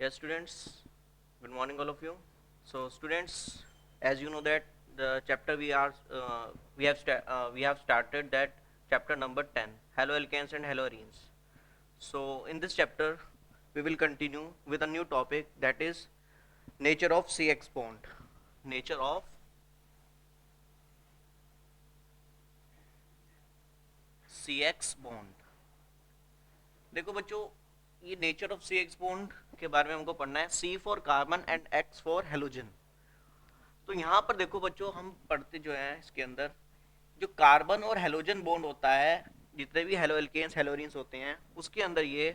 Yes, students. Good morning, all of you. So, students, as you know that the chapter we have started that chapter number 10, haloalkanes and haloarenes. So, in this chapter, we will continue with a new topic, that is nature of CX bond. Nature of CX bond. देखो बच्चों, ये nature of C X bond के बारे में हमको पढ़ना है. C for carbon and X for halogen. तो यहाँ पर देखो बच्चों, हम पढ़ते जो है इसके अंदर जो कार्बन और हेलोजन बॉन्ड होता है, जितने भी हेलो एल्केन्स हेलोरिन्स होते हैं उसके अंदर ये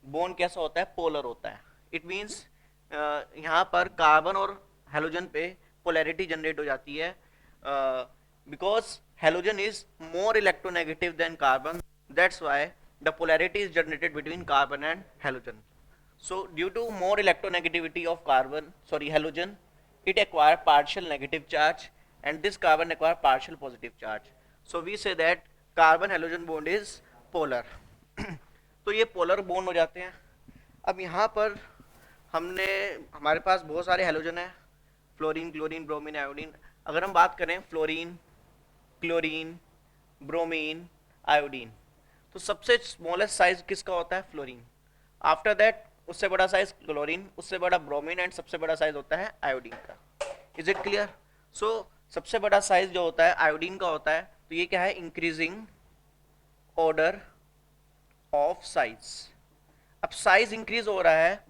बॉन्ड कैसा होता है, पोलर होता है. इट मीन्स यहाँ पर कार्बन और हेलोजन पे पोलैरिटी जनरेट हो जाती है, because halogen is more electronegative than carbon. That's why the polarity is generated between carbon and halogen. So due to more electronegativity of halogen, it acquire partial negative charge and this carbon acquire partial positive charge. So we say that carbon halogen bond is polar. तो ये polar bond हो जाते हैं. अब यहाँ पर हमारे पास बहुत सारे हेलोजन है, फ्लोरीन, क्लोरीन, ब्रोमीन, आयोडीन. अगर हम बात करें फ्लोरीन, क्लोरीन, ब्रोमीन, आयोडीन, तो सबसे स्मॉलेस्ट साइज किसका होता है, फ्लोरीन. आफ्टर दैट उससे बड़ा साइज क्लोरीन, उससे बड़ा ब्रोमीन एंड सबसे बड़ा साइज होता है आयोडीन का. Is it clear? सो सबसे बड़ा साइज जो होता है आयोडीन का होता है. तो ये क्या है, इंक्रीजिंग ऑर्डर ऑफ साइज. अब साइज इंक्रीज हो रहा है,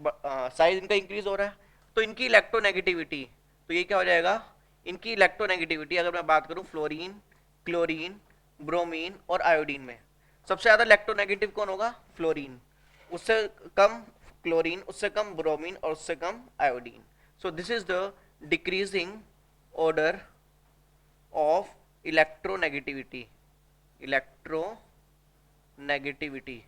साइज इनका इंक्रीज हो रहा है, तो इनकी इलेक्ट्रोनेगेटिविटी, तो ये क्या हो जाएगा, इनकी इलेक्ट्रोनेगेटिविटी. अगर मैं बात करूं फ्लोरीन, क्लोरीन, ब्रोमीन और आयोडीन में सबसे ज्यादा इलेक्ट्रोनेगेटिव कौन होगा, फ्लोरीन. उससे कम क्लोरीन, उससे कम ब्रोमीन और उससे कम iodine. So this is the decreasing order of electronegativity. Electronegativity,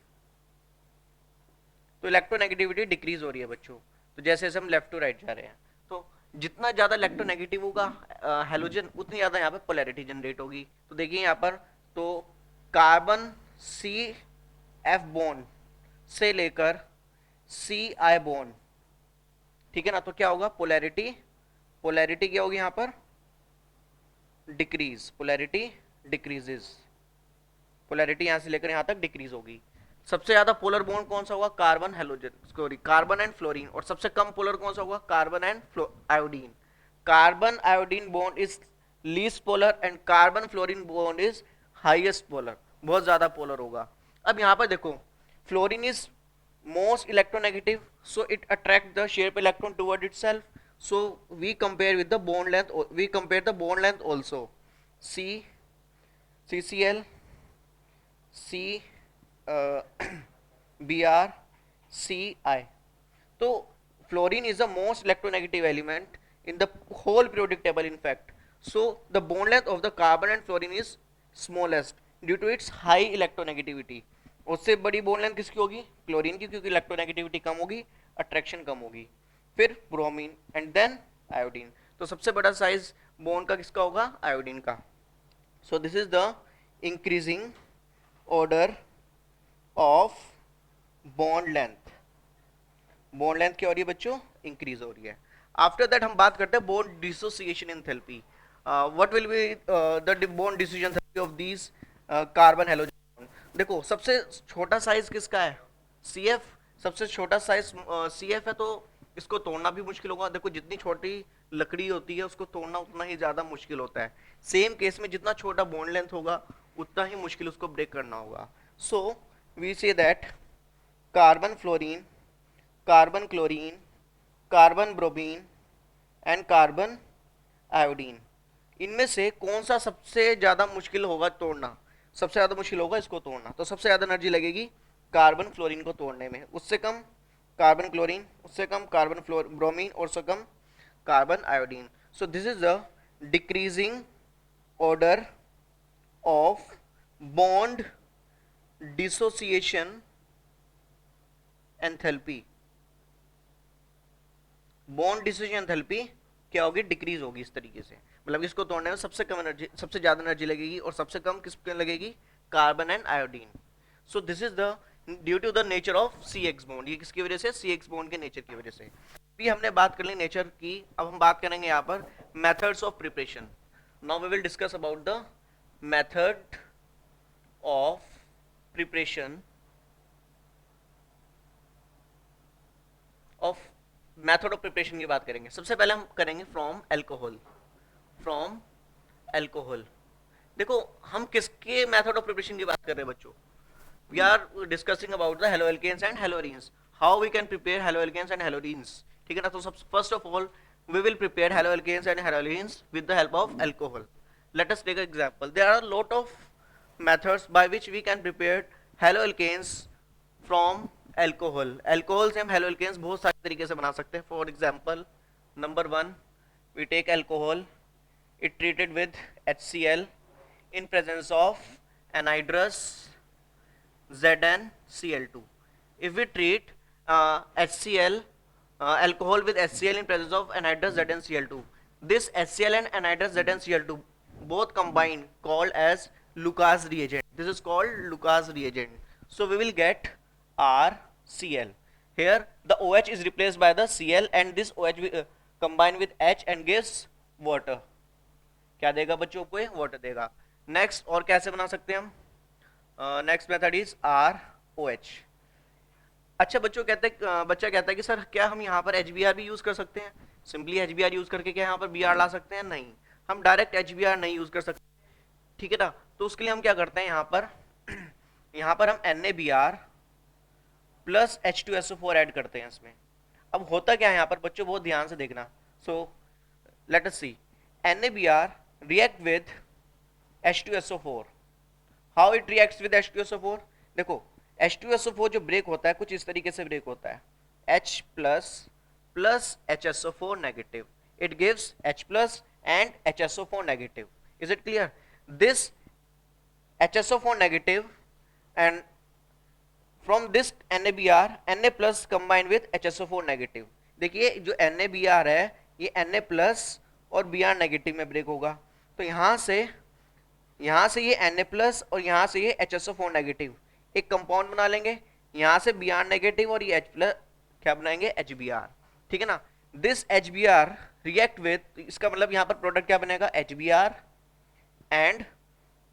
तो इलेक्ट्रोनेगेटिविटी डिक्रीज हो रही है बच्चों. तो जैसे जैसे हम लेफ्ट टू राइट जा रहे हैं, तो जितना ज्यादा इलेक्ट्रोनेगेटिव होगा हेलोजन, उतनी ज्यादा यहाँ पे पोलैरिटी जनरेट होगी. तो देखिए यहाँ पर, तो कार्बन सी एफ बॉन्ड से लेकर सी आई बॉन्ड, ठीक है ना, तो क्या होगा, पोलैरिटी क्या होगी यहाँ पर, डिक्रीज. पोलैरिटी डिक्रीजेस, पोलैरिटी यहां से लेकर यहां तक डिक्रीज होगी. सबसे ज्यादा पोलर बॉन्ड कौन सा होगा, carbon halogen, sorry carbon and fluorine. और सबसे कम पोलर कौन सा होगा, carbon and iodine. Carbon iodine bond is least polar and carbon fluorine bond is highest polar, बहुत ज्यादा पोलर होगा. अब यहां पर देखो, fluorine is most electronegative, so it attract the shape electron toward itself. so we compare with the bond length, we compare the bond length also. C CCl, C Br, Ci. तो fluorine is the most electronegative element in the whole periodic table in fact. So the bond length of the carbon and fluorine is smallest due to its high electronegativity. उससे बड़ी bond length किसकी होगी, chlorine की, क्योंकि electronegativity कम होगी, attraction कम होगी. फिर bromine and then iodine. तो सबसे बड़ा साइज बॉन्ड का किसका होगा, आयोडीन का. सो this is the increasing order of bond length. Bond length क्या हो रही है बच्चों, इंक्रीज हो रही है. आफ्टर दैट हम बात करते हैं bond dissociation enthalpy. What will be the bond dissociation enthalpy of this carbon halogen. देखो सबसे छोटा साइज किसका है, CF. सबसे छोटा साइज CF है, तो इसको तोड़ना भी मुश्किल होगा. देखो जितनी छोटी लकड़ी होती है उसको तोड़ना उतना ही ज्यादा मुश्किल होता है. सेम केस में जितना छोटा बॉन्ड लेंथ होगा उतना ही मुश्किल उसको ब्रेक करना होगा. So we say that carbon fluorine, carbon chlorine, carbon bromine and carbon iodine, इनमें से कौन सा सबसे ज्यादा मुश्किल होगा तोड़ना, सबसे ज्यादा मुश्किल होगा इसको तोड़ना. तो सबसे ज्यादा एनर्जी लगेगी कार्बन फ्लोरीन को तोड़ने में, उससे कम कार्बन क्लोरीन, उससे कम कार्बन ब्रोमीन और उससे कम carbon iodine. So this is the decreasing order of bond dissociation enthalpy. Bond dissociation enthalpy क्या होगी, डिक्रीज होगी इस तरीके से. मतलब इसको तोड़ने में सबसे कम एनर्जी, सबसे ज्यादा एनर्जी लगेगी, और सबसे कम किस लगेगी, carbon and iodine. So this is the due to the nature of C X bond. ये किसकी वजह से? सी एक्स बॉन्ड के नेचर की वजह से। अभी हमने बात कर ली नेचर की, अब हम बात करेंगे यहाँ पर methods of preparation. Now we will discuss about the method of preparation of method of preparation की बात करेंगे। सबसे पहले हम करेंगे फ्रॉम एल्कोहल। फ्रॉम एल्कोहल, देखो हम किसके मेथड ऑफ प्रिपरेशन की बात कर रहे हैं बच्चों? we are discussing about the haloalkanes and haloarenes, how we can prepare haloalkanes and haloarenes, ठीक है ना। तो सब first of all we will prepare haloalkanes and haloarenes with the help of alcohol. Let us take an example. There are a lot of methods by which we can prepare haloalkanes from alcohol. alcohol से हम haloalkanes बहुत सारे तरीके से बना सकते हैं। For example, number 1, we take alcohol, it treated with HCl in presence of anhydrous ZnCl2. If we treat HCl alcohol with HCl in presence of anhydrous ZnCl2, this HCl and anhydrous ZnCl2 both combined called as Lucas reagent. This is called Lucas reagent. So we will get RCl. Here the OH is replaced by the Cl and this OH will combine with H and gives water. क्या देगा बच्चों को? Water देगा। Next और कैसे बना सकते हैं हम? Next method is ROH। अच्छा बच्चा कहता है कि सर क्या हम यहाँ पर HBr भी यूज कर सकते हैं? सिंपली HBr यूज करके क्या यहाँ पर Br ला सकते हैं? नहीं, हम डायरेक्ट HBr नहीं यूज कर सकते, ठीक है ना। तो उसके लिए हम क्या करते हैं, यहाँ पर हम NaBr प्लस H2SO4 ऐड करते हैं इसमें। अब होता क्या है यहाँ पर बच्चों, बहुत ध्यान से देखना। So let us see, NaBr react with H2SO4. How it reacts with H2SO4? देखो H2SO4 जो ब्रेक होता है कुछ इस तरीके से ब्रेक होता है, H plus HSO4 negative. It gives H plus and HSO4 negative. Is it clear? This HSO4 negative and from this NaBr, Na plus combined with HSO4 negative. देखिए जो NaBr है ये Na plus और Br negative में break होगा। तो यहाँ से ये Na प्लस और यहाँ से ये HSO4 नेगेटिव एक कंपाउंड बना लेंगे। यहाँ से Br नेगेटिव और ये H प्लस क्या बनाएंगे? HBr, ठीक है ना। दिस HBr रिएक्ट विद, इसका मतलब यहाँ पर प्रोडक्ट क्या बनेगा? HBr and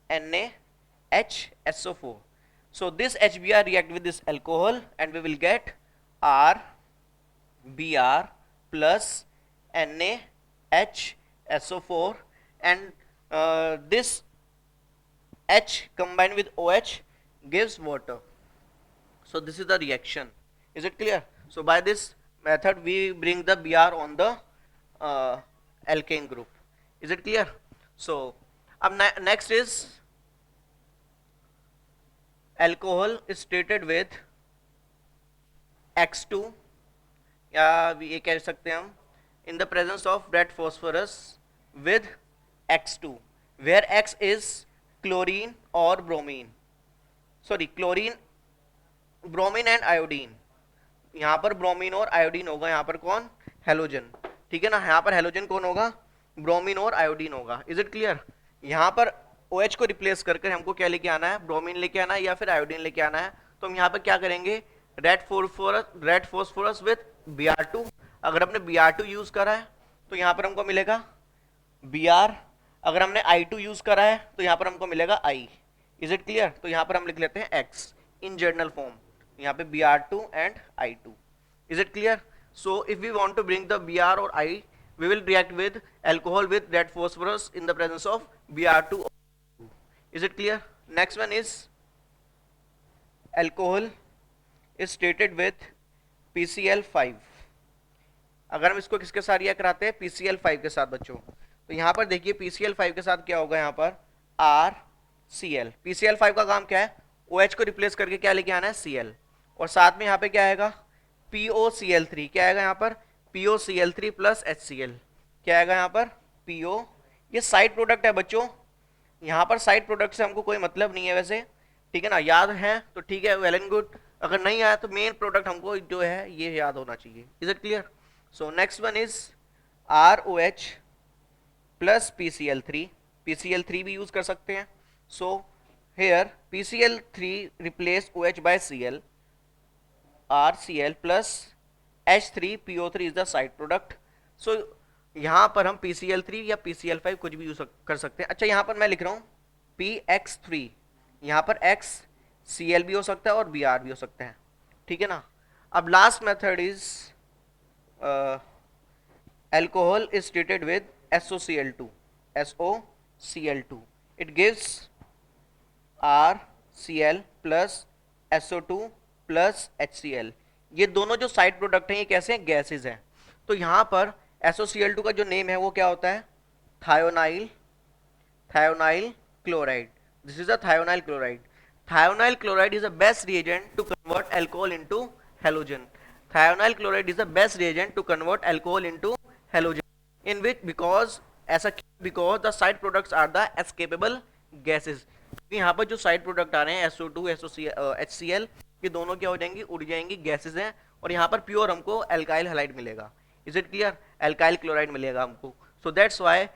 NaHSO4. So this HBr react with this alcohol and we will get RBr plus NaHSO4 and this H combined with OH gives water. So this is the reaction. Is it clear? So by this method we bring the Br on the alkane group. Is it clear? So next is alcohol is treated with X2 या ये कह सकते हैं हम in the presence of red phosphorus with X2 where X is chlorine or bromine, sorry chlorine, bromine and iodine। यहाँ पर bromine और iodine होगा, यहाँ पर कौन? हेलोजन, ठीक है ना। यहाँ पर हेलोजन कौन होगा? ब्रोमीन और आयोडीन होगा। Is it clear? यहाँ पर OH को रिप्लेस करके हमको क्या लेके आना है? ब्रोमीन लेके आना है या फिर आयोडीन लेके आना है। तो हम यहाँ पर क्या करेंगे? Red phosphorus with Br2। अगर हमने Br2 यूज करा है तो यहाँ पर हमको मिलेगा Br, अगर हमने I2 यूज करा है तो यहाँ पर हमको मिलेगा I। Is it clear? तो यहाँ पर हम लिख लेते हैं X इन जर्नल फॉर्म, यहाँ पे Br2 and I2। Is it clear? So if we want to bring the Br और I, we will react with alcohol with red phosphorus in the presence of Br2। Is it clear? Next one is alcohol is treated with PCl5। अगर हम इसको किसके साथ react कराते हैं? PCl5 के साथ बच्चों। तो यहाँ पर देखिए PCl5 के साथ क्या होगा? यहाँ पर RCl। PCl5 का काम क्या है? OH को रिप्लेस करके क्या लेके आना है? Cl, और साथ में यहाँ पे क्या आएगा? POCl3। क्या आएगा यहाँ पर? POCl3 plus HCl। क्या आएगा यहाँ पर? PO। ये साइड प्रोडक्ट है बच्चों, यहाँ पर साइड प्रोडक्ट से हमको कोई मतलब नहीं है वैसे, ठीक है ना। याद है तो ठीक है, वेल एंड गुड। अगर नहीं आया तो मेन प्रोडक्ट हमको जो है ये याद होना चाहिए। Is it clear? So next one is ROH plus PCl3। PCl3 भी यूज कर सकते हैं। सो here PCl3 replace OH by Cl, RCl plus H3PO3 is the side product. So यहाँ पर हम PCl3 या PCl5 कुछ भी यूज कर सकते हैं. अच्छा यहाँ पर मैं लिख रहा हूँ PX3, यहाँ पर X Cl भी हो सकता है और Br भी हो सकता है, ठीक है ना. अब last method is alcohol is treated with SOCl2. SOCl2. It gives RCl plus SO2 plus HCl. ये दोनों जो साइड प्रोडक्ट हैं ये कैसे हैं, गैसेज हैं. तो यहाँ पर SOCl2 का जो नेम है वो क्या होता है, thionyl chloride. This is a thionyl chloride. Thionyl chloride is the best reagent to convert alcohol into halogen. Thionyl chloride is the best reagent to convert alcohol into halogen. In which because the side products are the escapable gases. यहाँ पर जो side product आ रहे हैं SO2, HCl, ये दोनों क्या हो जाएंगी, उड़ जाएंगी, गैसेज हैं. और यहाँ पर प्योर हमको एल्काइल हैलाइड मिलेगा. Is it clear, alkyl chloride मिलेगा हमको. So that's why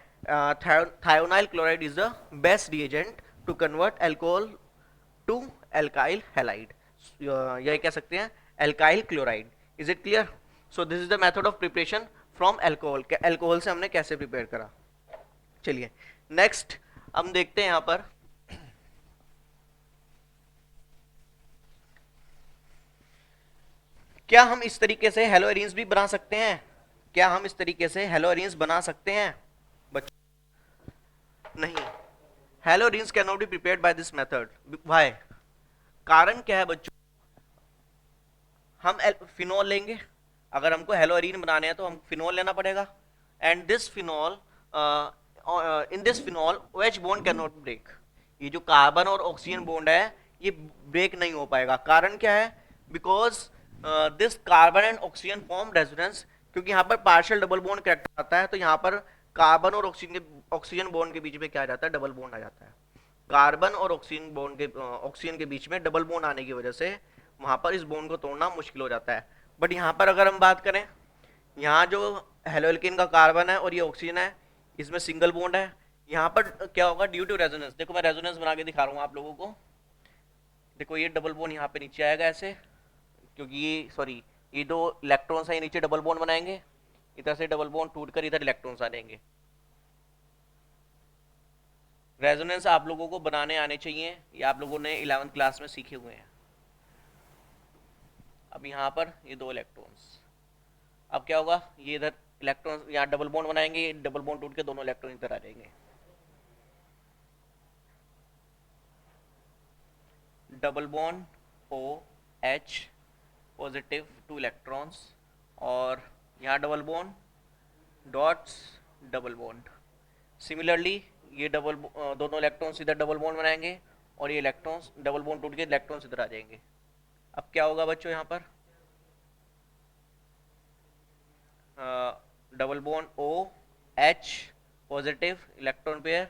thionyl chloride is the best reagent to convert alcohol to alkyl halide. यही कह सकते हैं alkyl chloride. Is it clear? So this is the method of preparation from alcohol. alcohol से हमने कैसे prepare करा. चलिए next हम देखते हैं यहाँ पर क्या हम इस तरीके से हेलोएरिन्स भी बना सकते हैं. क्या हम इस तरीके से हेलोएरिन्स बना सकते हैं बच्चों? नहीं, हेलोएरिन्स can not be prepared by this method. Why? कारण क्या है बच्चों, हम फिनॉल लेंगे. अगर हमको हेलोएरिन बनाने हैं तो हम फिनॉल लेना पड़ेगा. And this phenol in this phenol OH bond can not break. ये जो कार्बन और ऑक्सीजन बॉन्ड है ये ब्रेक नहीं हो पाएगा. कारण क्या है, because this carbon and oxygen form resonance. क्योंकि यहाँ पर पार्शियल डबल बॉन्ड कैरेक्टर आता है, तो यहाँ पर कार्बन और ऑक्सीजन बॉन्ड के बीच में क्या आ जाता है, डबल बॉन्ड आ जाता है. कार्बन और ऑक्सीजन के बीच में डबल बॉन्ड आने की वजह से वहां पर इस बॉन्ड को तोड़ना मुश्किल हो जाता है. बट यहाँ पर अगर हम बात करें, यहाँ जो हेलोएल्केन का कार्बन है और ये ऑक्सीजन है, इसमें सिंगल बॉन्ड है. यहाँ पर क्या होगा, ड्यू टू रेजोनेंस. देखो मैं रेजोनेंस बना के दिखा रहा हूँ आप लोगों को. देखो ये डबल बॉन्ड यहाँ पे नीचे आएगा ऐसे, क्योंकि ये दो इलेक्ट्रॉन्स है, नीचे डबल बॉन्ड बनाएंगे, इधर से डबल बॉन्ड टूटकर इधर इलेक्ट्रॉन्स आ जाएंगे. रेजोनेंस आप लोगों को बनाने आने चाहिए, ये आप लोगों ने 11th क्लास में सीखे हुए हैं. अब यहाँ पर ये दो इलेक्ट्रॉन्स, अब क्या होगा, ये इधर इलेक्ट्रॉन यहाँ डबल बॉन्ड बनाएंगे, ये डबल बॉन्ड टूट के दोनों इलेक्ट्रॉन इधर आ जाएंगे. Double bond OH positive 2 electrons, और यहाँ double bond dots double bond. Similarly ये दोनों इलेक्ट्रॉन्स इधर डबल बॉन्ड बनाएंगे और ये इलेक्ट्रॉन्स डबल बॉन्ड टूट के इलेक्ट्रॉन्स इधर आ जाएंगे. अब क्या होगा बच्चों, यहाँ पर double bond OH positive electron pair,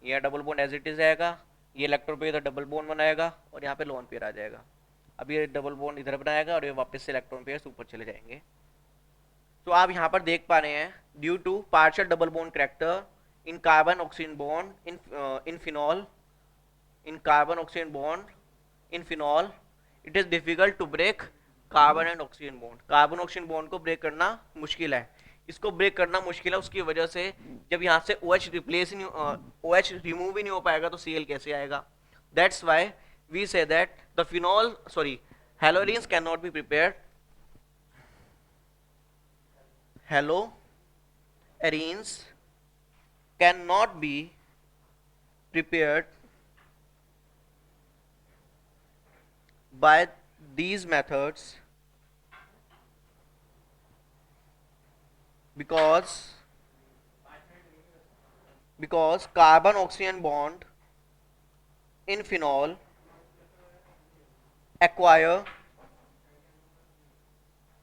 यह double bond as it is आएगा, ये इलेक्ट्रॉन पेयर इधर डबल बॉन्ड बनाएगा और यहाँ पे लोन पेयर आ जाएगा. अब ये डबल बॉन्ड इधर बनाएगा और ये वापस से इलेक्ट्रॉन पेयर ऊपर चले जाएंगे. तो आप यहाँ पर देख पा रहे हैं, due to partial double bond character in carbon oxygen bond in phenol, in carbon oxygen bond in phenol, it is difficult to break carbon and oxygen bond. Carbon oxygen bond को ब्रेक करना मुश्किल है. इसको break करना मुश्किल है, उसकी वजह से जब यहाँ से OH रिप्लेस नहीं OH रिमूव ही नहीं हो पाएगा तो Cl कैसे आएगा. That's why we say that the phenol haloarenes can not be prepared. Haloarenes cannot be prepared by these methods because carbon oxygen bond in phenol acquire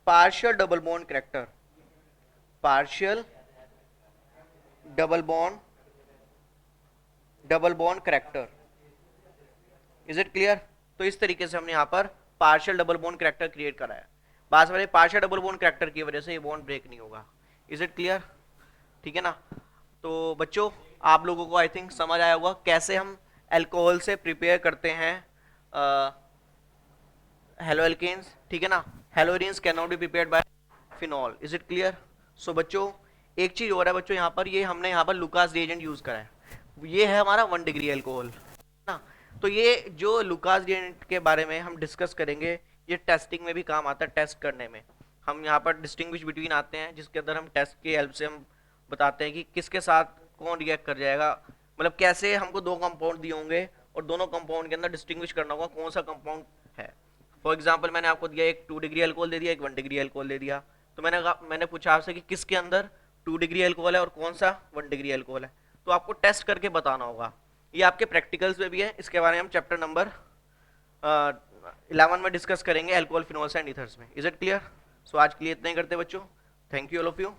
partial double bond character. Partial double bond character. Is it clear? तो इस तरीके से हमने यहाँ पर partial double bond character create करा है. बात वाले पार्शियल डबल बॉन्ड कैरेक्टर की वजह से ये बॉन्ड ब्रेक नहीं होगा. Is it clear? ठीक है ना. तो बच्चों आप लोगों को आई थिंक समझ आया होगा कैसे हम अल्कोहल से प्रिपेयर करते हैं हेलो एल्केन्स, ठीक है ना। Haloarenes can not be prepared by phenol, is it clear? So बच्चों एक चीज हो रहा है बच्चों, यहाँ पर ये हमने यहाँ पर लुकास रिएजेंट यूज करा है, ये है हमारा 1 डिग्री अल्कोहल ना। तो ये जो लुकास रिएजेंट के बारे में हम डिस्कस करेंगे, ये टेस्टिंग में भी काम आता है, टेस्ट करने में हम यहाँ पर डिस्टिंग्विश बिटवीन आते हैं, जिसके अंदर हम टेस्ट की हेल्प से हम बताते हैं कि किसके साथ कौन रिएक्ट कर जाएगा, मतलब कैसे हमको दो कंपाउंड दिए होंगे और दोनों कंपाउंड के अंदर डिस्टिंग्विश करना होगा कौन सा कंपाउंड है। फॉर एग्जाम्पल मैंने आपको दिया एक 2 डिग्री अल्कोहल दे दिया, एक 1 डिग्री अल्कोहल दे दिया, तो मैंने पूछा आपसे कि किसके अंदर 2 डिग्री अल्कोहल है और कौन सा 1 डिग्री अल्कोहल है, तो आपको टेस्ट करके बताना होगा। ये आपके प्रैक्टिकल्स में भी है, इसके बारे में हम चैप्टर नंबर 11 में डिस्कस करेंगे, अल्कोहल फिनोल्स एंड ईथर्स में। Is it clear? सो आज के लिए इतना ही करते हैं बच्चों, thank you all of you.